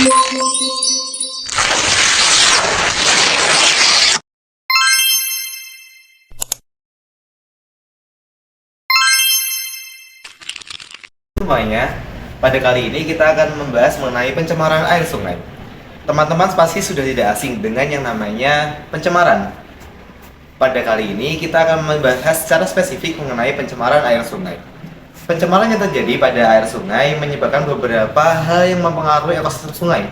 Semuanya, pada kali ini kita akan membahas mengenai pencemaran air sungai. Teman-teman pasti sudah tidak asing dengan yang namanya pencemaran. Pada kali ini kita akan membahas secara spesifik mengenai pencemaran air sungai. Pencemaran yang terjadi pada air sungai menyebabkan beberapa hal yang mempengaruhi ekosistem sungai,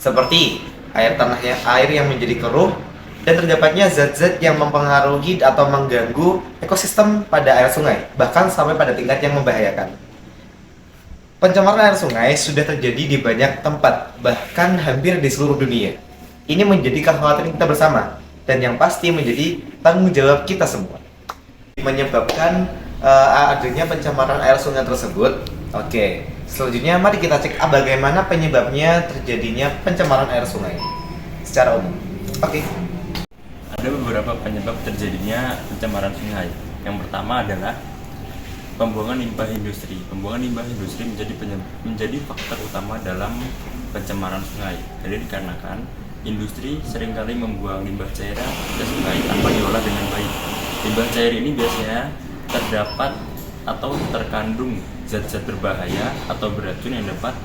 seperti air yang menjadi keruh dan terdapatnya zat-zat yang mempengaruhi atau mengganggu ekosistem pada air sungai, bahkan sampai pada tingkat yang membahayakan. Pencemaran air sungai sudah terjadi di banyak tempat, bahkan hampir di seluruh dunia. Ini menjadi kekhawatiran kita bersama, dan yang pasti menjadi tanggung jawab kita semua. Menyebabkan adanya pencemaran air sungai tersebut. Oke, selanjutnya mari kita cek bagaimana penyebabnya terjadinya pencemaran air sungai secara umum. Oke. Ada beberapa penyebab terjadinya pencemaran sungai. Yang pertama adalah pembuangan limbah industri. Pembuangan limbah industri menjadi faktor utama dalam pencemaran sungai. Jadi dikarenakan industri seringkali membuang limbah cairan ke sungai tanpa diolah dengan baik. Limbah cair ini biasanya terdapat atau terkandung zat-zat berbahaya atau beracun yang dapat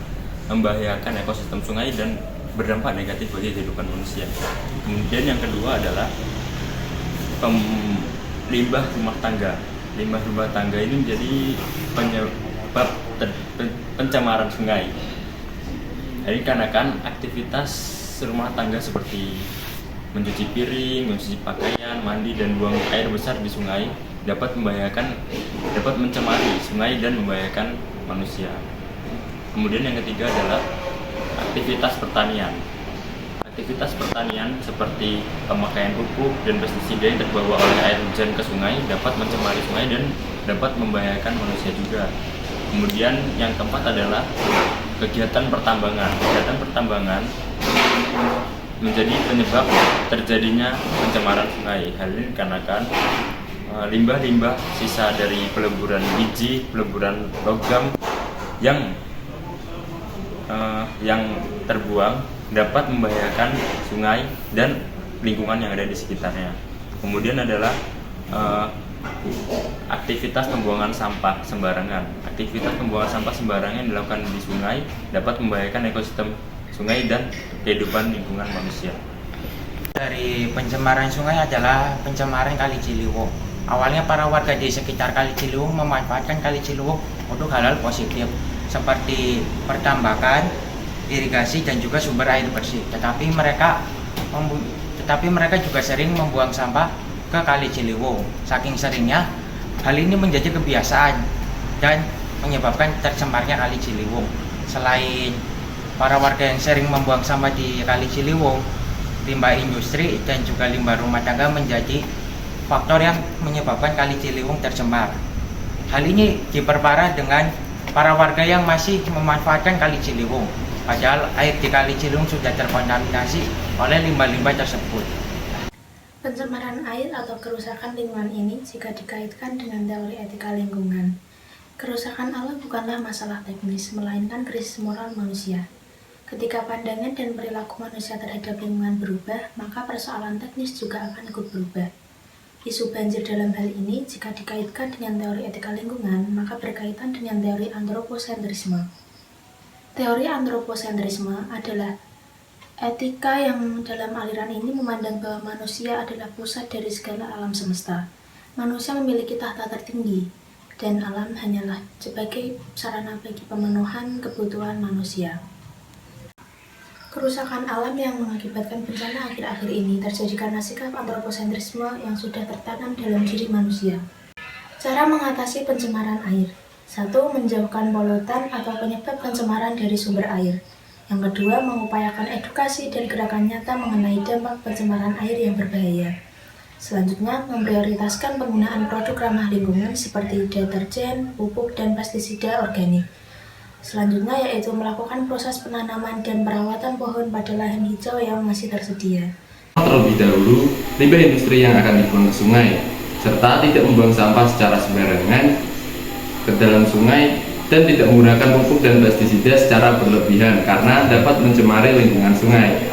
membahayakan ekosistem sungai dan berdampak negatif bagi kehidupan manusia. Kemudian yang kedua adalah limbah rumah tangga. Limbah rumah tangga ini menjadi penyebab pencemaran sungai. Jadi dikarenakan aktivitas rumah tangga seperti mencuci piring, mencuci pakaian, mandi dan buang air besar di sungai dapat mencemari sungai dan membahayakan manusia. Kemudian yang ketiga adalah aktivitas pertanian. Aktivitas pertanian seperti pemakaian pupuk dan pestisida yang terbawa oleh air hujan ke sungai dapat mencemari sungai dan dapat membahayakan manusia juga. Kemudian yang keempat adalah kegiatan pertambangan. Kegiatan pertambangan menjadi penyebab terjadinya pencemaran sungai. Hal ini dikarenakan limbah-limbah sisa dari peleburan biji, peleburan logam yang terbuang dapat membahayakan sungai dan lingkungan yang ada di sekitarnya. Kemudian adalah aktivitas pembuangan sampah sembarangan. Aktivitas pembuangan sampah sembarangan yang dilakukan di sungai dapat membahayakan ekosistem sungai dan kehidupan lingkungan manusia. Dari pencemaran sungai adalah pencemaran Kali Ciliwung. Awalnya para warga di sekitar Kali Ciliwung memanfaatkan Kali Ciliwung untuk hal-hal positif seperti pertambakan, irigasi dan juga sumber air bersih. Tetapi mereka juga sering membuang sampah ke Kali Ciliwung. Saking seringnya, hal ini menjadi kebiasaan dan menyebabkan tercemarnya Kali Ciliwung. Selain para warga yang sering membuang sampah di Kali Ciliwung, limbah industri dan juga limbah rumah tangga menjadi faktor yang menyebabkan Kali Ciliwung tercemar. Hal ini diperparah dengan para warga yang masih memanfaatkan Kali Ciliwung, padahal air di Kali Ciliwung sudah terkontaminasi oleh limbah-limbah tersebut. Pencemaran air atau kerusakan lingkungan ini jika dikaitkan dengan teori etika lingkungan. Kerusakan alam bukanlah masalah teknis, melainkan krisis moral manusia. Ketika pandangan dan perilaku manusia terhadap lingkungan berubah, maka persoalan teknis juga akan ikut berubah. Isu banjir dalam hal ini, jika dikaitkan dengan teori etika lingkungan, maka berkaitan dengan teori antroposentrisme. Teori antroposentrisme adalah etika yang dalam aliran ini memandang bahwa manusia adalah pusat dari segala alam semesta. Manusia memiliki tahta tertinggi, dan alam hanyalah sebagai sarana bagi pemenuhan kebutuhan manusia. Kerusakan alam yang mengakibatkan bencana akhir-akhir ini terjadi karena sikap antroposentrisme yang sudah tertanam dalam diri manusia. Cara mengatasi pencemaran air: 1. Menjauhkan polutan atau penyebab pencemaran dari sumber air. Yang kedua, mengupayakan edukasi dan gerakan nyata mengenai dampak pencemaran air yang berbahaya. Selanjutnya, memprioritaskan penggunaan produk ramah lingkungan seperti deterjen, pupuk, dan pestisida organik. Selanjutnya yaitu melakukan proses penanaman dan perawatan pohon pada lahan hijau yang masih tersedia. Terlebih dahulu, limbah industri yang akan dibuang ke sungai, serta tidak membuang sampah secara sembarangan ke dalam sungai dan tidak menggunakan pupuk dan pestisida secara berlebihan karena dapat mencemari lingkungan sungai.